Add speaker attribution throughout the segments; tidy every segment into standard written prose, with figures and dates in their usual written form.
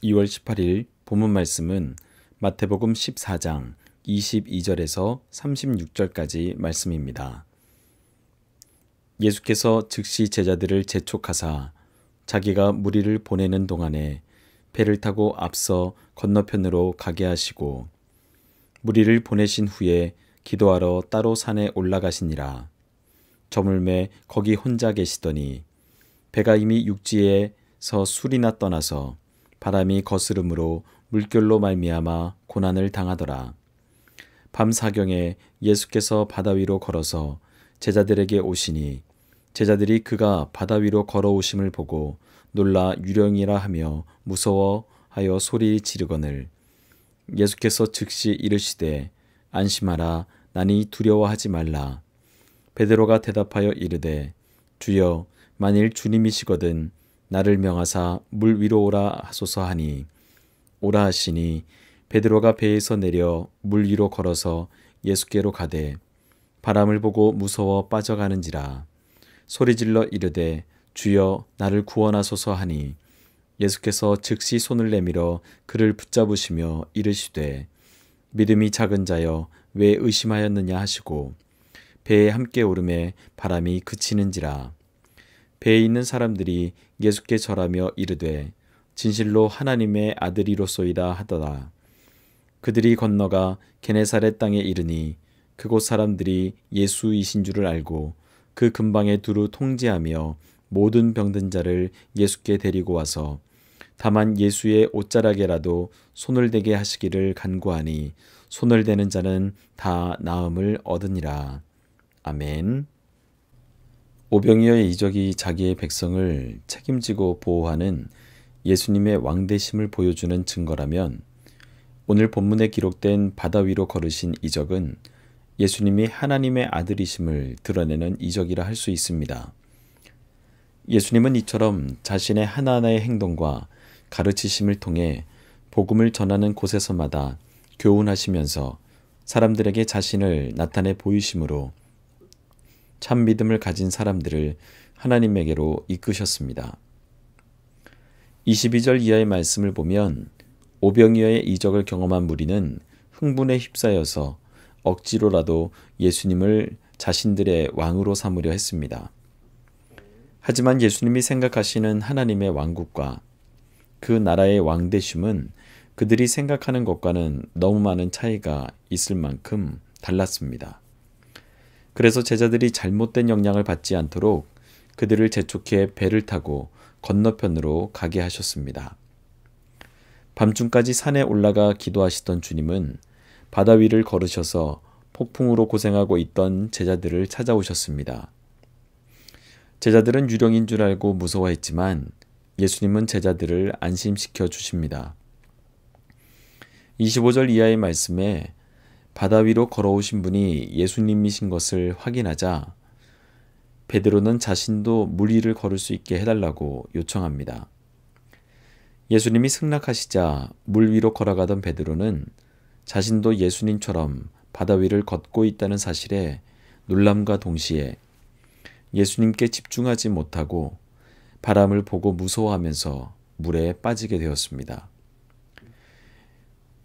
Speaker 1: 2월 18일 본문 말씀은 마태복음 14장 22절에서 36절까지 말씀입니다. 예수께서 즉시 제자들을 재촉하사 자기가 무리를 보내는 동안에 배를 타고 앞서 건너편으로 가게 하시고 무리를 보내신 후에 기도하러 따로 산에 올라가시니라. 저물매 거기 혼자 계시더니 배가 이미 육지에서 술이나 떠나서 바람이 거스름으로 물결로 말미암아 고난을 당하더라. 밤 사경에 예수께서 바다 위로 걸어서 제자들에게 오시니 제자들이 그가 바다 위로 걸어오심을 보고 놀라 유령이라 하며 무서워하여 소리 지르거늘 예수께서 즉시 이르시되 안심하라 나니 두려워하지 말라. 베드로가 대답하여 이르되 주여 만일 주님이시거든 나를 명하사 물 위로 오라 하소서 하니 오라 하시니 베드로가 배에서 내려 물 위로 걸어서 예수께로 가되 바람을 보고 무서워 빠져가는지라. 소리질러 이르되 주여 나를 구원하소서 하니 예수께서 즉시 손을 내밀어 그를 붙잡으시며 이르시되 믿음이 작은 자여 왜 의심하였느냐 하시고 배에 함께 오르매 바람이 그치는지라. 배에 있는 사람들이 예수께 절하며 이르되 진실로 하나님의 아들이로소이다 하더라. 그들이 건너가 게네사렛 땅에 이르니 그곳 사람들이 예수이신 줄을 알고 그 근방에 두루 통제하며 모든 병든 자를 예수께 데리고 와서 다만 예수의 옷자락에라도 손을 대게 하시기를 간구하니 손을 대는 자는 다 나음을 얻으니라. 아멘. 오병이어의 이적이 자기의 백성을 책임지고 보호하는 예수님의 왕대심을 보여주는 증거라면 오늘 본문에 기록된 바다 위로 걸으신 이적은 예수님이 하나님의 아들이심을 드러내는 이적이라 할 수 있습니다. 예수님은 이처럼 자신의 하나하나의 행동과 가르치심을 통해 복음을 전하는 곳에서마다 교훈하시면서 사람들에게 자신을 나타내 보이심으로 참 믿음을 가진 사람들을 하나님에게로 이끄셨습니다. 22절 이하의 말씀을 보면 오병이어의 이적을 경험한 무리는 흥분에 휩싸여서 억지로라도 예수님을 자신들의 왕으로 삼으려 했습니다. 하지만 예수님이 생각하시는 하나님의 왕국과 그 나라의 왕대심은 그들이 생각하는 것과는 너무 많은 차이가 있을 만큼 달랐습니다. 그래서 제자들이 잘못된 영향을 받지 않도록 그들을 재촉해 배를 타고 건너편으로 가게 하셨습니다. 밤중까지 산에 올라가 기도하시던 주님은 바다 위를 걸으셔서 폭풍으로 고생하고 있던 제자들을 찾아오셨습니다. 제자들은 유령인 줄 알고 무서워했지만 예수님은 제자들을 안심시켜 주십니다. 25절 이하의 말씀에 바다 위로 걸어오신 분이 예수님이신 것을 확인하자 베드로는 자신도 물 위를 걸을 수 있게 해달라고 요청합니다. 예수님이 승낙하시자 물 위로 걸어가던 베드로는 자신도 예수님처럼 바다 위를 걷고 있다는 사실에 놀람과 동시에 예수님께 집중하지 못하고 바람을 보고 무서워하면서 물에 빠지게 되었습니다.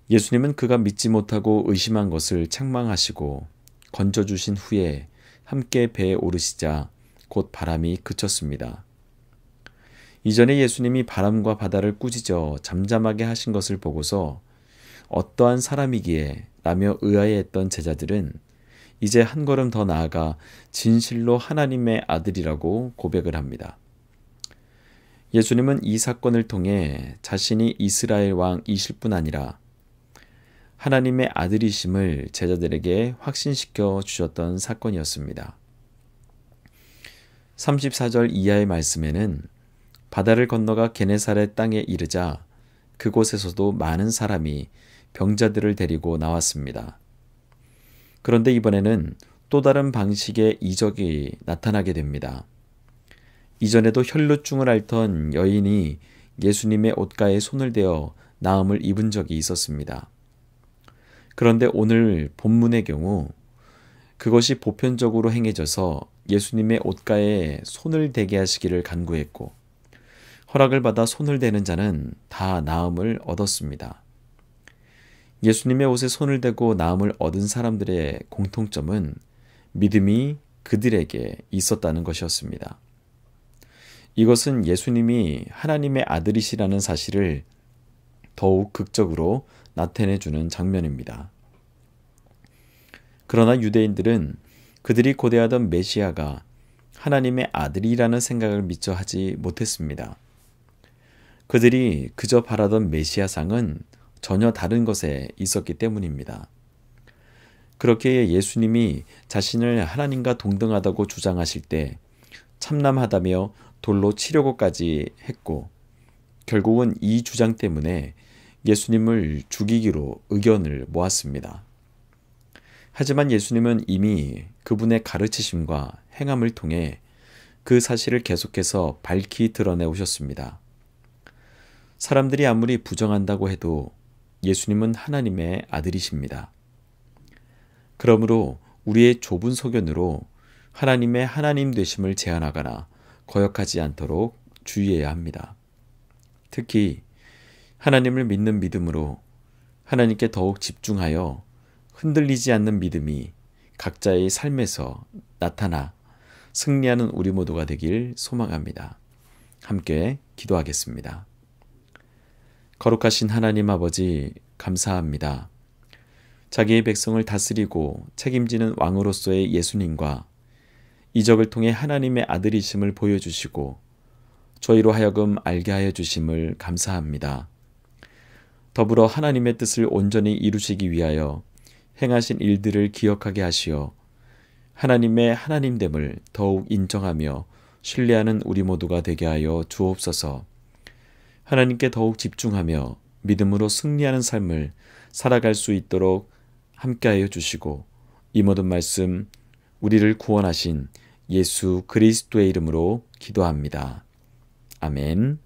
Speaker 1: 예수님은 그가 믿지 못하고 의심한 것을 책망하시고 건져주신 후에 함께 배에 오르시자 곧 바람이 그쳤습니다. 이전에 예수님이 바람과 바다를 꾸짖어 잠잠하게 하신 것을 보고서 어떠한 사람이기에 라며 의아해했던 제자들은 이제 한 걸음 더 나아가 진실로 하나님의 아들이라고 고백을 합니다. 예수님은 이 사건을 통해 자신이 이스라엘 왕이실 뿐 아니라 하나님의 아들이심을 제자들에게 확신시켜 주셨던 사건이었습니다. 34절 이하의 말씀에는 바다를 건너가 게네사렛 땅에 이르자 그곳에서도 많은 사람이 병자들을 데리고 나왔습니다. 그런데 이번에는 또 다른 방식의 이적이 나타나게 됩니다. 이전에도 혈루증을 앓던 여인이 예수님의 옷가에 손을 대어 나음을 입은 적이 있었습니다. 그런데 오늘 본문의 경우 그것이 보편적으로 행해져서 예수님의 옷가에 손을 대게 하시기를 간구했고 허락을 받아 손을 대는 자는 다 나음을 얻었습니다. 예수님의 옷에 손을 대고 나음을 얻은 사람들의 공통점은 믿음이 그들에게 있었다는 것이었습니다. 이것은 예수님이 하나님의 아들이시라는 사실을 더욱 극적으로 나타내주는 장면입니다. 그러나 유대인들은 그들이 고대하던 메시아가 하나님의 아들이라는 생각을 미처 하지 못했습니다. 그들이 그저 바라던 메시아상은 전혀 다른 것에 있었기 때문입니다. 그렇게 예수님이 자신을 하나님과 동등하다고 주장하실 때 참남하다며 돌로 치려고까지 했고, 결국은 이 주장 때문에 예수님을 죽이기로 의견을 모았습니다. 하지만 예수님은 이미 그분의 가르치심과 행함을 통해 그 사실을 계속해서 밝히 드러내 오셨습니다. 사람들이 아무리 부정한다고 해도 예수님은 하나님의 아들이십니다. 그러므로 우리의 좁은 소견으로 하나님의 하나님 되심을 제한하거나 거역하지 않도록 주의해야 합니다. 특히 하나님을 믿는 믿음으로 하나님께 더욱 집중하여 흔들리지 않는 믿음이 각자의 삶에서 나타나 승리하는 우리 모두가 되길 소망합니다. 함께 기도하겠습니다. 거룩하신 하나님 아버지, 감사합니다. 자기의 백성을 다스리고 책임지는 왕으로서의 예수님과 이적을 통해 하나님의 아들이심을 보여주시고 저희로 하여금 알게 하여 주심을 감사합니다. 더불어 하나님의 뜻을 온전히 이루시기 위하여 행하신 일들을 기억하게 하시어 하나님의 하나님됨을 더욱 인정하며 신뢰하는 우리 모두가 되게 하여 주옵소서. 하나님께 더욱 집중하며 믿음으로 승리하는 삶을 살아갈 수 있도록 함께하여 주시고 이 모든 말씀 우리를 구원하신 예수 그리스도의 이름으로 기도합니다. 아멘.